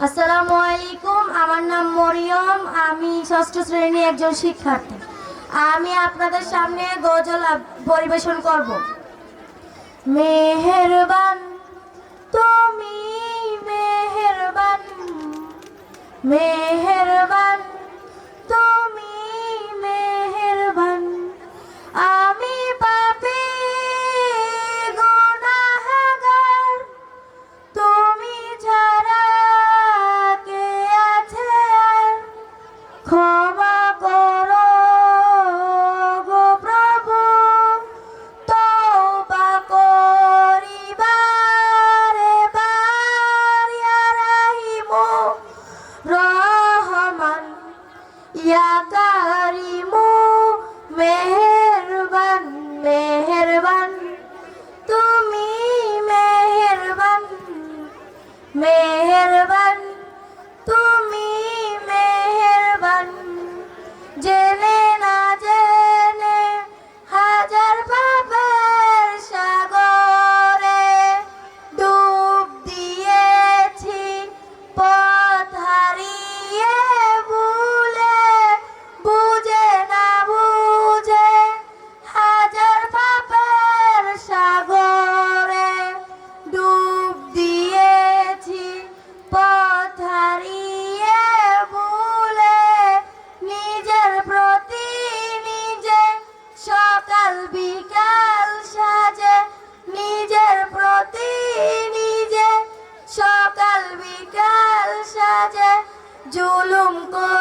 আসসালামু আলাইকুম। আমার নাম মরিয়ম। আমি ষষ্ঠ শ্রেণীর একজন শিক্ষার্থী। আমি আপনাদের সামনে গজল পরিবেশন করব। মেহেরবান তুমি, মেহেরবান, মেহেরবান তুমি, মেহেরবান। আমি পাপী গুনাহগার, তুমি ছাড়া কে আছে আর? ক্ষমা করো গো প্রভু, তওবা করিবার এবার। ইয়া রাহিমু রহমান, ইয়া কারিমু মেহেরবান, মেহেরবান তুমি, মেহেরবান, মেহেরবান তুমি, মেহেরবান। জেনে না জেনে হাজার পাপের সাগরে ডুব দিয়েছি, পথ হারিয়ে ভুলে, বুঝে না বুঝে হাজার পাপের সাগরে ডুব দিয়েছি, পথ হারিয়ে ভুলে। নিজের প্রতি নিজে সকাল বিকাল সাজে, নিজের প্রতি নিজে সকাল বিকাল সাজে জুলুম করে